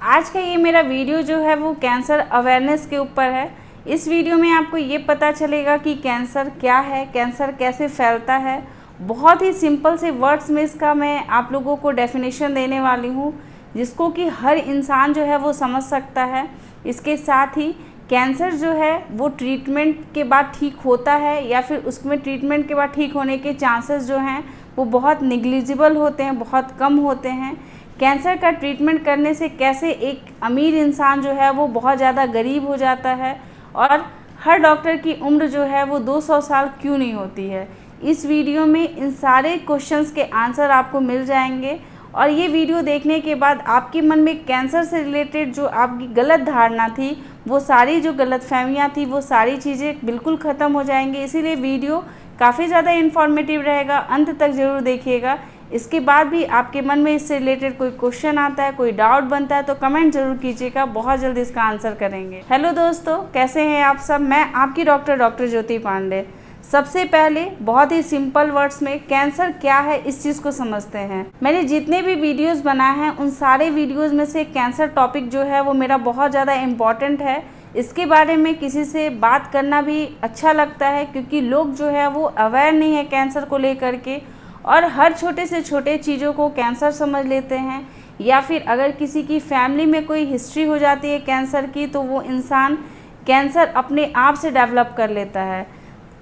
आज का ये मेरा वीडियो जो है वो कैंसर अवेयरनेस के ऊपर है। इस वीडियो में आपको ये पता चलेगा कि कैंसर क्या है, कैंसर कैसे फैलता है। बहुत ही सिंपल से वर्ड्स में इसका मैं आप लोगों को डेफिनेशन देने वाली हूँ, जिसको कि हर इंसान जो है वो समझ सकता है। इसके साथ ही कैंसर जो है वो ट्रीटमेंट के बाद ठीक होता है या फिर उसमें ट्रीटमेंट के बाद ठीक होने के चांसेस जो हैं वो बहुत निग्लिजिबल होते हैं, बहुत कम होते हैं। कैंसर का ट्रीटमेंट करने से कैसे एक अमीर इंसान जो है वो बहुत ज़्यादा गरीब हो जाता है और हर डॉक्टर की उम्र जो है वो 200 साल क्यों नहीं होती है। इस वीडियो में इन सारे क्वेश्चंस के आंसर आपको मिल जाएंगे और ये वीडियो देखने के बाद आपके मन में कैंसर से रिलेटेड जो आपकी गलत धारणा थी, वो सारी जो गलतफहमियां थी, वो सारी चीज़ें बिल्कुल ख़त्म हो जाएंगी। इसीलिए वीडियो काफ़ी ज़्यादा इन्फॉर्मेटिव रहेगा, अंत तक ज़रूर देखिएगा। इसके बाद भी आपके मन में इससे रिलेटेड कोई क्वेश्चन आता है, कोई डाउट बनता है तो कमेंट जरूर कीजिएगा, बहुत जल्द इसका आंसर करेंगे। हेलो दोस्तों, कैसे हैं आप सब। मैं आपकी डॉक्टर ज्योति पांडे। सबसे पहले बहुत ही सिंपल वर्ड्स में कैंसर क्या है इस चीज़ को समझते हैं। मैंने जितने भी वीडियोस बनाए हैं उन सारे वीडियोस में से कैंसर टॉपिक जो है वो मेरा बहुत ज़्यादा इम्पॉर्टेंट है। इसके बारे में किसी से बात करना भी अच्छा लगता है, क्योंकि लोग जो है वो अवेयर नहीं है कैंसर को लेकर के और हर छोटे से छोटे चीज़ों को कैंसर समझ लेते हैं। या फिर अगर किसी की फैमिली में कोई हिस्ट्री हो जाती है कैंसर की, तो वो इंसान कैंसर अपने आप से डेवलप कर लेता है।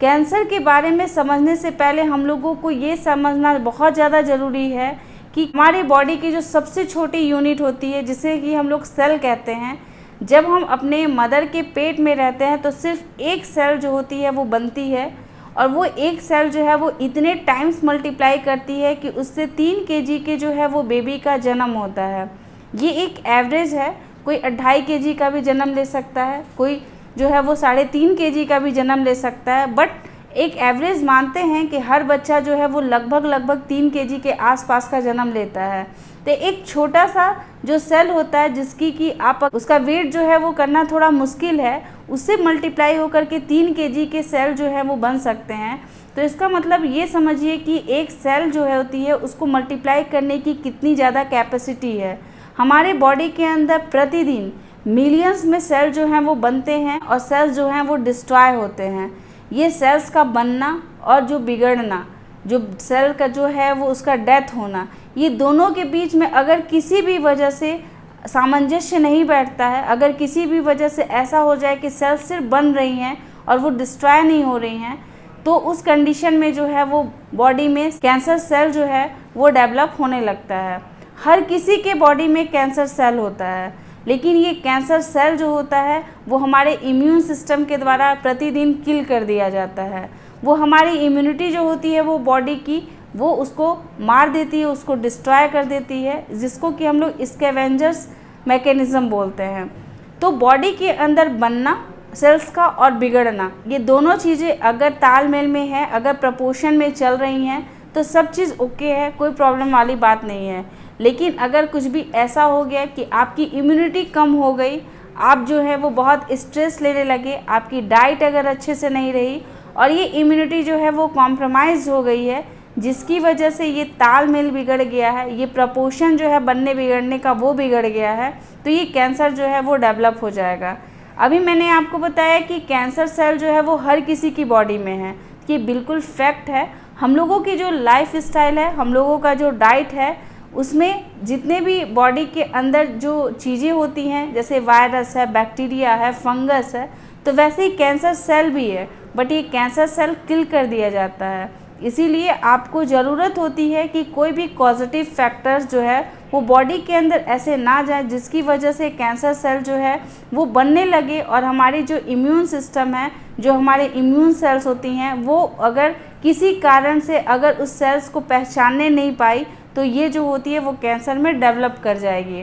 कैंसर के बारे में समझने से पहले हम लोगों को ये समझना बहुत ज़्यादा ज़रूरी है कि हमारे बॉडी की जो सबसे छोटी यूनिट होती है, जिसे कि हम लोग सेल कहते हैं, जब हम अपने मदर के पेट में रहते हैं तो सिर्फ एक सेल जो होती है वो बनती है और वो एक सेल जो है वो इतने टाइम्स मल्टीप्लाई करती है कि उससे 3 केजी के जो है वो बेबी का जन्म होता है। ये एक एवरेज है, कोई 2.5 केजी का भी जन्म ले सकता है, कोई जो है वो 3.5 केजी का भी जन्म ले सकता है, बट एक एवरेज मानते हैं कि हर बच्चा जो है वो लगभग 3 केजी के आसपास का जन्म लेता है। तो एक छोटा सा जो सेल होता है जिसकी कि आप उसका वेट जो है वो करना थोड़ा मुश्किल है, उससे मल्टीप्लाई होकर के 3 केजी के सेल जो है वो बन सकते हैं। तो इसका मतलब ये समझिए कि एक सेल जो है होती है उसको मल्टीप्लाई करने की कितनी ज़्यादा कैपेसिटी है। हमारे बॉडी के अंदर प्रतिदिन मिलियंस में सेल जो हैं वो बनते हैं और सेल्स जो हैं वो डिस्ट्रॉय होते हैं। ये सेल्स का बनना और जो बिगड़ना, जो सेल का जो है वो उसका डेथ होना, ये दोनों के बीच में अगर किसी भी वजह से सामंजस्य नहीं बैठता है, अगर किसी भी वजह से ऐसा हो जाए कि सेल्स सिर्फ बन रही हैं और वो डिस्ट्रॉय नहीं हो रही हैं, तो उस कंडीशन में जो है वो बॉडी में कैंसर सेल जो है वो डेवलप होने लगता है। हर किसी के बॉडी में कैंसर सेल होता है, लेकिन ये कैंसर सेल जो होता है वो हमारे इम्यून सिस्टम के द्वारा प्रतिदिन किल कर दिया जाता है। वो हमारी इम्यूनिटी जो होती है वो बॉडी की, वो उसको मार देती है, उसको डिस्ट्रॉय कर देती है, जिसको कि हम लोग स्कैवेंजर्स मैकेनिज़्म बोलते हैं। तो बॉडी के अंदर बनना सेल्स का और बिगड़ना, ये दोनों चीज़ें अगर तालमेल में है, अगर प्रपोर्शन में चल रही हैं तो सब चीज़ ओके है, कोई प्रॉब्लम वाली बात नहीं है। लेकिन अगर कुछ भी ऐसा हो गया कि आपकी इम्यूनिटी कम हो गई, आप जो है वो बहुत स्ट्रेस लेने लगे, आपकी डाइट अगर अच्छे से नहीं रही और ये इम्यूनिटी जो है वो कॉम्प्रोमाइज़ हो गई है, जिसकी वजह से ये तालमेल बिगड़ गया है, ये प्रपोर्शन जो है बनने बिगड़ने का वो बिगड़ गया है, तो ये कैंसर जो है वो डेवलप हो जाएगा। अभी मैंने आपको बताया कि कैंसर सेल जो है वो हर किसी की बॉडी में है, ये बिल्कुल फैक्ट है। हम लोगों की जो लाइफ स्टाइल है, हम लोगों का जो डाइट है, उसमें जितने भी बॉडी के अंदर जो चीज़ें होती हैं, जैसे वायरस है, बैक्टीरिया है, फंगस है, तो वैसे ही कैंसर सेल भी है, बट ये कैंसर सेल किल कर दिया जाता है। इसीलिए आपको ज़रूरत होती है कि कोई भी पॉजिटिव फैक्टर्स जो है वो बॉडी के अंदर ऐसे ना जाए जिसकी वजह से कैंसर सेल जो है वो बनने लगे और हमारी जो इम्यून सिस्टम है, जो हमारे इम्यून सेल्स होती हैं, वो अगर किसी कारण से अगर उस सेल्स को पहचानने नहीं पाई तो ये जो होती है वो कैंसर में डेवलप कर जाएगी।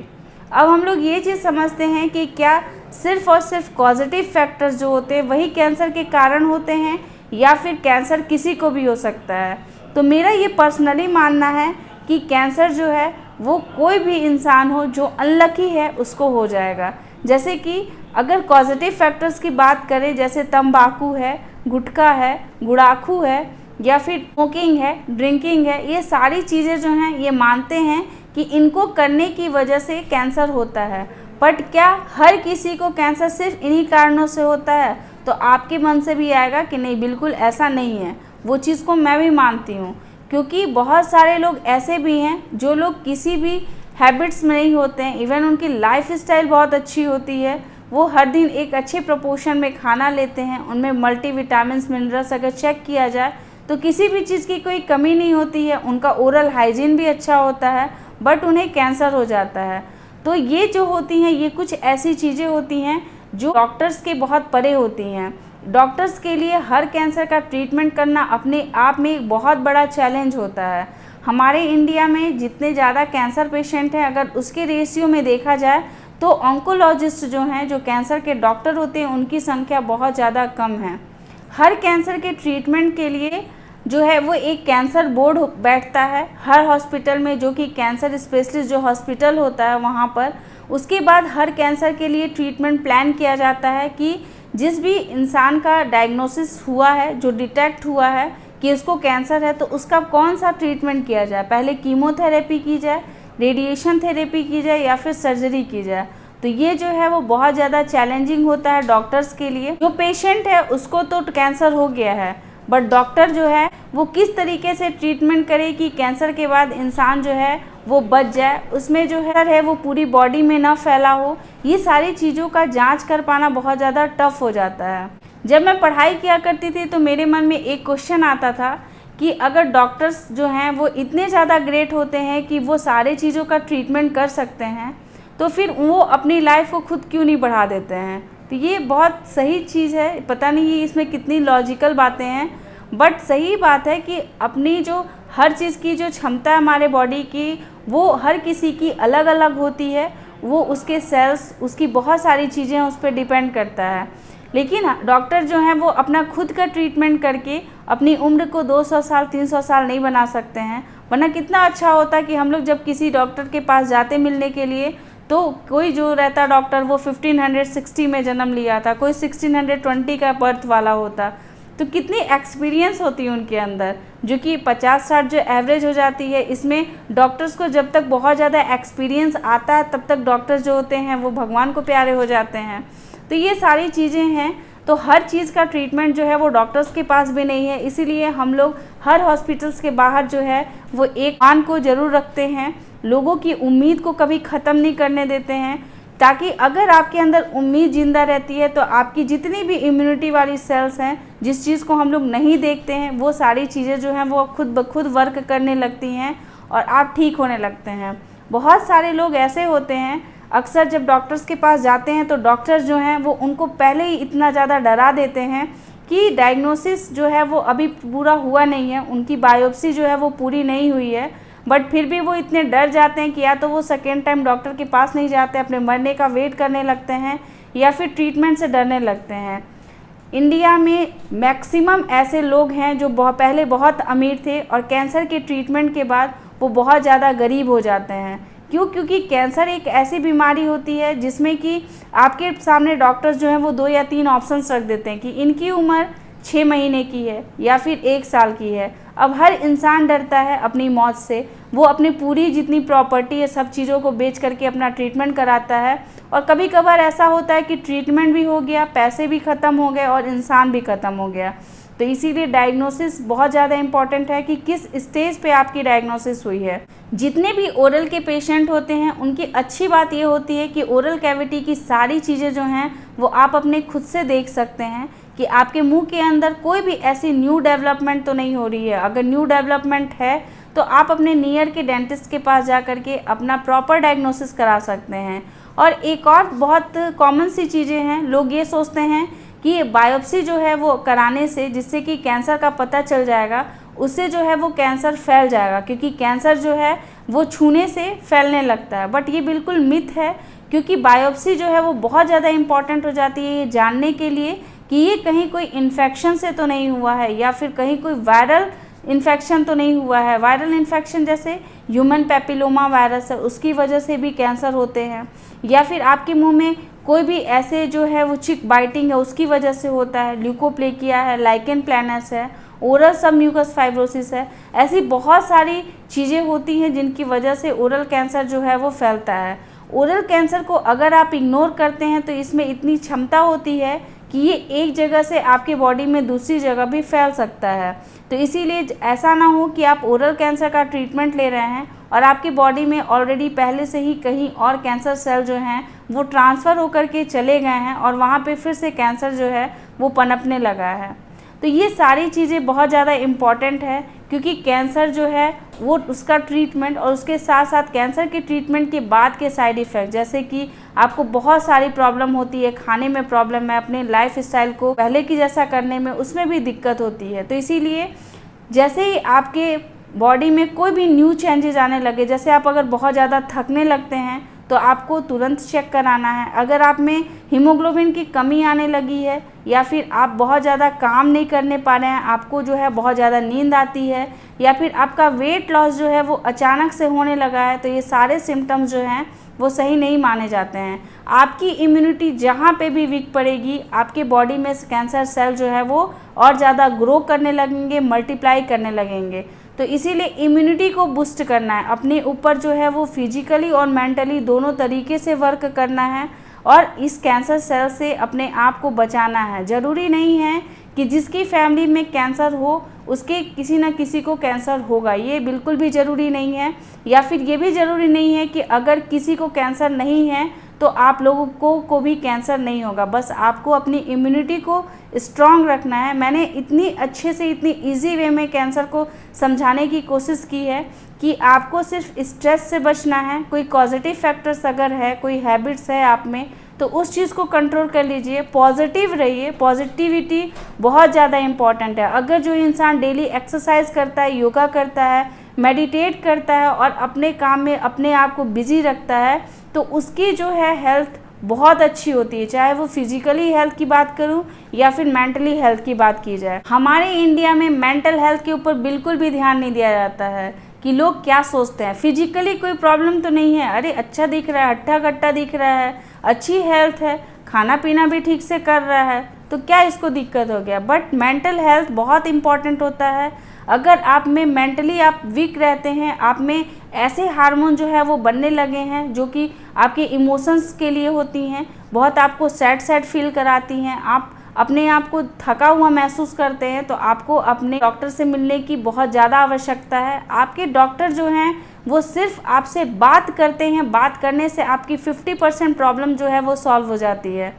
अब हम लोग ये चीज़ समझते हैं कि क्या सिर्फ़ और सिर्फ पॉजिटिव फैक्टर्स जो होते हैं वही कैंसर के कारण होते हैं या फिर कैंसर किसी को भी हो सकता है। तो मेरा ये पर्सनली मानना है कि कैंसर जो है वो कोई भी इंसान हो जो अनलकी है उसको हो जाएगा। जैसे कि अगर पॉजिटिव फैक्टर्स की बात करें, जैसे तंबाकू है, गुटखा है, गुड़ाखू है, या फिर स्मोकिंग है, ड्रिंकिंग है, ये सारी चीज़ें जो हैं ये मानते हैं कि इनको करने की वजह से कैंसर होता है। बट क्या हर किसी को कैंसर सिर्फ इन्हीं कारणों से होता है? तो आपके मन से भी आएगा कि नहीं, बिल्कुल ऐसा नहीं है। वो चीज़ को मैं भी मानती हूँ, क्योंकि बहुत सारे लोग ऐसे भी हैं जो लोग किसी भी हैबिट्स में नहीं होते हैं, इवन उनकी लाइफ स्टाइल बहुत अच्छी होती है, वो हर दिन एक अच्छे प्रोपोर्शन में खाना लेते हैं, उनमें मल्टीविटामिन्स मिनरल्स अगर चेक किया जाए तो किसी भी चीज़ की कोई कमी नहीं होती है, उनका ओरल हाइजीन भी अच्छा होता है, बट उन्हें कैंसर हो जाता है। तो ये जो होती हैं, ये कुछ ऐसी चीज़ें होती हैं जो डॉक्टर्स के बहुत परे होती हैं। डॉक्टर्स के लिए हर कैंसर का ट्रीटमेंट करना अपने आप में एक बहुत बड़ा चैलेंज होता है। हमारे इंडिया में जितने ज़्यादा कैंसर पेशेंट हैं, अगर उसके रेशियो में देखा जाए तो ऑन्कोलॉजिस्ट जो हैं, जो कैंसर के डॉक्टर होते हैं, उनकी संख्या बहुत ज़्यादा कम है। हर कैंसर के ट्रीटमेंट के लिए जो है वो एक कैंसर बोर्ड बैठता है हर हॉस्पिटल में, जो कि कैंसर स्पेशलिस्ट जो हॉस्पिटल होता है वहाँ पर। उसके बाद हर कैंसर के लिए ट्रीटमेंट प्लान किया जाता है कि जिस भी इंसान का डायग्नोसिस हुआ है, जो डिटेक्ट हुआ है कि उसको कैंसर है, तो उसका कौन सा ट्रीटमेंट किया जाए। पहले कीमोथेरेपी की जाए, रेडिएशन थेरेपी की जाए या फिर सर्जरी की जाए। तो ये जो है वो बहुत ज़्यादा चैलेंजिंग होता है डॉक्टर्स के लिए। जो पेशेंट है उसको तो कैंसर हो गया है, बट डॉक्टर जो है वो किस तरीके से ट्रीटमेंट करे कि कैंसर के बाद इंसान जो है वो बच जाए, उसमें जो है वो पूरी बॉडी में ना फैला हो, ये सारी चीज़ों का जांच कर पाना बहुत ज़्यादा टफ हो जाता है। जब मैं पढ़ाई किया करती थी तो मेरे मन में एक क्वेश्चन आता था कि अगर डॉक्टर्स जो हैं वो इतने ज़्यादा ग्रेट होते हैं कि वो सारे चीज़ों का ट्रीटमेंट कर सकते हैं, तो फिर वो अपनी लाइफ को खुद क्यों नहीं बढ़ा देते हैं। तो ये बहुत सही चीज़ है, पता नहीं ये इसमें कितनी लॉजिकल बातें हैं, बट सही बात है कि अपनी जो हर चीज़ की जो क्षमता है हमारे बॉडी की, वो हर किसी की अलग अलग होती है। वो उसके सेल्स, उसकी बहुत सारी चीज़ें उस पर डिपेंड करता है। लेकिन डॉक्टर जो हैं वो अपना खुद का ट्रीटमेंट करके अपनी उम्र को 200 साल 300 साल नहीं बना सकते हैं। वरना कितना अच्छा होता कि हम लोग जब किसी डॉक्टर के पास जाते मिलने के लिए, तो कोई जो रहता डॉक्टर वो 1560 में जन्म लिया था, कोई 1620 का बर्थ वाला होता, तो कितनी एक्सपीरियंस होती है उनके अंदर, जो कि 50-60 जो एवरेज हो जाती है। इसमें डॉक्टर्स को जब तक बहुत ज़्यादा एक्सपीरियंस आता है तब तक डॉक्टर्स जो होते हैं वो भगवान को प्यारे हो जाते हैं। तो ये सारी चीज़ें हैं। तो हर चीज़ का ट्रीटमेंट जो है वो डॉक्टर्स के पास भी नहीं है, इसीलिए हम लोग हर हॉस्पिटल्स के बाहर जो है वो एक मान को ज़रूर रखते हैं, लोगों की उम्मीद को कभी ख़त्म नहीं करने देते हैं, ताकि अगर आपके अंदर उम्मीद ज़िंदा रहती है तो आपकी जितनी भी इम्यूनिटी वाली सेल्स हैं, जिस चीज़ को हम लोग नहीं देखते हैं, वो सारी चीज़ें जो हैं वो खुद ब खुद वर्क करने लगती हैं और आप ठीक होने लगते हैं। बहुत सारे लोग ऐसे होते हैं, अक्सर जब डॉक्टर्स के पास जाते हैं तो डॉक्टर्स जो हैं वो उनको पहले ही इतना ज़्यादा डरा देते हैं कि डायग्नोसिस जो है वो अभी पूरा हुआ नहीं है, उनकी बायोप्सी जो है वो पूरी नहीं हुई है, बट फिर भी वो इतने डर जाते हैं कि या तो वो सेकेंड टाइम डॉक्टर के पास नहीं जाते, अपने मरने का वेट करने लगते हैं, या फिर ट्रीटमेंट से डरने लगते हैं। इंडिया में मैक्सिमम ऐसे लोग हैं जो पहले बहुत अमीर थे और कैंसर के ट्रीटमेंट के बाद वो बहुत ज़्यादा गरीब हो जाते हैं। क्यों? क्योंकि कैंसर एक ऐसी बीमारी होती है जिसमें कि आपके सामने डॉक्टर्स जो हैं वो 2 या 3 ऑप्शंस रख देते हैं कि इनकी उम्र 6 महीने की है या फिर 1 साल की है। अब हर इंसान डरता है अपनी मौत से, वो अपनी पूरी जितनी प्रॉपर्टी है सब चीज़ों को बेच करके अपना ट्रीटमेंट कराता है, और कभी कभार ऐसा होता है कि ट्रीटमेंट भी हो गया, पैसे भी ख़त्म हो गए और इंसान भी ख़त्म हो गया। तो इसीलिए डायग्नोसिस बहुत ज़्यादा इम्पॉर्टेंट है कि किस स्टेज पे आपकी डायग्नोसिस हुई है। जितने भी ओरल के पेशेंट होते हैं उनकी अच्छी बात ये होती है कि ओरल कैविटी की सारी चीज़ें जो हैं वो आप अपने खुद से देख सकते हैं कि आपके मुंह के अंदर कोई भी ऐसी न्यू डेवलपमेंट तो नहीं हो रही है। अगर न्यू डेवलपमेंट है तो आप अपने नियर के डेंटिस्ट के पास जा कर के अपना प्रॉपर डायग्नोसिस करा सकते हैं। और एक और बहुत कॉमन सी चीज़ें हैं, लोग ये सोचते हैं कि बायोप्सी जो है वो कराने से, जिससे कि कैंसर का पता चल जाएगा, उससे जो है वो कैंसर फैल जाएगा, क्योंकि कैंसर जो है वो छूने से फैलने लगता है। बट ये बिल्कुल मिथ है, क्योंकि बायोप्सी जो है वो बहुत ज़्यादा इम्पॉर्टेंट हो जाती है ये जानने के लिए कि ये कहीं कोई इन्फेक्शन से तो नहीं हुआ है, या फिर कहीं कोई वायरल इन्फेक्शन तो नहीं हुआ है। वायरल इन्फेक्शन जैसे ह्यूमन पैपिलोमा वायरस है, उसकी वजह से भी कैंसर होते हैं, या फिर आपके मुंह में कोई भी ऐसे जो है वो चिक बाइटिंग है उसकी वजह से होता है, ल्यूकोप्लेकिया है, लाइकेन प्लैनस है, ओरल सबम्यूकस फाइब्रोसिस है। ऐसी बहुत सारी चीज़ें होती हैं जिनकी वजह से ओरल कैंसर जो है वो फैलता है। ओरल कैंसर को अगर आप इग्नोर करते हैं तो इसमें इतनी क्षमता होती है कि ये एक जगह से आपके बॉडी में दूसरी जगह भी फैल सकता है। तो इसीलिए ऐसा ना हो कि आप ओरल कैंसर का ट्रीटमेंट ले रहे हैं और आपकी बॉडी में ऑलरेडी पहले से ही कहीं और कैंसर सेल जो हैं वो ट्रांसफ़र होकर के चले गए हैं और वहाँ पे फिर से कैंसर जो है वो पनपने लगा है। तो ये सारी चीज़ें बहुत ज़्यादा इम्पॉर्टेंट है, क्योंकि कैंसर जो है वो उसका ट्रीटमेंट और उसके साथ साथ कैंसर के ट्रीटमेंट के बाद के साइड इफ़ेक्ट, जैसे कि आपको बहुत सारी प्रॉब्लम होती है, खाने में प्रॉब्लम है, अपने लाइफ स्टाइल को पहले की जैसा करने में उसमें भी दिक्कत होती है। तो इसीलिए जैसे ही आपके बॉडी में कोई भी न्यू चेंजेस आने लगे, जैसे आप अगर बहुत ज़्यादा थकने लगते हैं तो आपको तुरंत चेक कराना है। अगर आप में हीमोग्लोबिन की कमी आने लगी है या फिर आप बहुत ज़्यादा काम नहीं करने पा रहे हैं, आपको जो है बहुत ज़्यादा नींद आती है या फिर आपका वेट लॉस जो है वो अचानक से होने लगा है, तो ये सारे सिम्टम्स जो हैं वो सही नहीं माने जाते हैं। आपकी इम्यूनिटी जहाँ पे भी वीक पड़ेगी, आपके बॉडी में कैंसर सेल जो है वो और ज़्यादा ग्रो करने लगेंगे, मल्टीप्लाई करने लगेंगे। तो इसीलिए इम्यूनिटी को बूस्ट करना है, अपने ऊपर जो है वो फिजिकली और मेंटली दोनों तरीके से वर्क करना है और इस कैंसर सेल से अपने आप को बचाना है। ज़रूरी नहीं है कि जिसकी फैमिली में कैंसर हो उसके किसी न किसी को कैंसर होगा, ये बिल्कुल भी ज़रूरी नहीं है। या फिर ये भी ज़रूरी नहीं है कि अगर किसी को कैंसर नहीं है तो आप लोगों को भी कैंसर नहीं होगा। बस आपको अपनी इम्यूनिटी को स्ट्रॉन्ग रखना है। मैंने इतनी अच्छे से, इतनी इजी वे में कैंसर को समझाने की कोशिश की है कि आपको सिर्फ स्ट्रेस से बचना है। कोई पॉजिटिव फैक्टर्स अगर है, कोई हैबिट्स है आप में, तो उस चीज़ को कंट्रोल कर लीजिए, पॉजिटिव रहिए। पॉजिटिविटी बहुत ज़्यादा इम्पॉर्टेंट है। अगर जो इंसान डेली एक्सरसाइज करता है, योगा करता है, मेडिटेट करता है और अपने काम में अपने आप को बिजी रखता है, तो उसकी जो है हेल्थ बहुत अच्छी होती है। चाहे वो फिजिकली हेल्थ की बात करूं या फिर मेंटली हेल्थ की बात की जाए। हमारे इंडिया में मेंटल हेल्थ के ऊपर बिल्कुल भी ध्यान नहीं दिया जाता है कि लोग क्या सोचते हैं। फिजिकली कोई प्रॉब्लम तो नहीं है, अरे अच्छा दिख रहा है, हट्टा कट्टा दिख रहा है, अच्छी हेल्थ है, खाना पीना भी ठीक से कर रहा है, तो क्या इसको दिक्कत हो गया। बट मेंटल हेल्थ बहुत इंपॉर्टेंट होता है। अगर आप में मेंटली आप वीक रहते हैं, आप में ऐसे हार्मोन जो है वो बनने लगे हैं जो कि आपके इमोशंस के लिए होती हैं, बहुत आपको सैड फील कराती हैं, आप अपने आप को थका हुआ महसूस करते हैं, तो आपको अपने डॉक्टर से मिलने की बहुत ज़्यादा आवश्यकता है। आपके डॉक्टर जो हैं वो सिर्फ आपसे बात करते हैं, बात करने से आपकी 50% प्रॉब्लम जो है वो सॉल्व हो जाती है।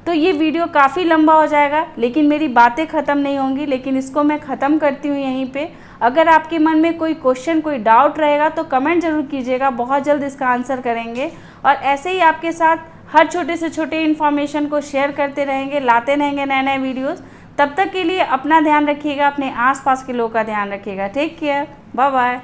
तो ये वीडियो काफ़ी लंबा हो जाएगा, लेकिन मेरी बातें ख़त्म नहीं होंगी, लेकिन इसको मैं ख़त्म करती हूँ यहीं पे। अगर आपके मन में कोई क्वेश्चन, कोई डाउट रहेगा तो कमेंट ज़रूर कीजिएगा, बहुत जल्द इसका आंसर करेंगे। और ऐसे ही आपके साथ हर छोटे से छोटे इन्फॉर्मेशन को शेयर करते रहेंगे, लाते रहेंगे नए नए वीडियोज़। तब तक के लिए अपना ध्यान रखिएगा, अपने आसपास के लोगों का ध्यान रखिएगा। Take care, bye bye.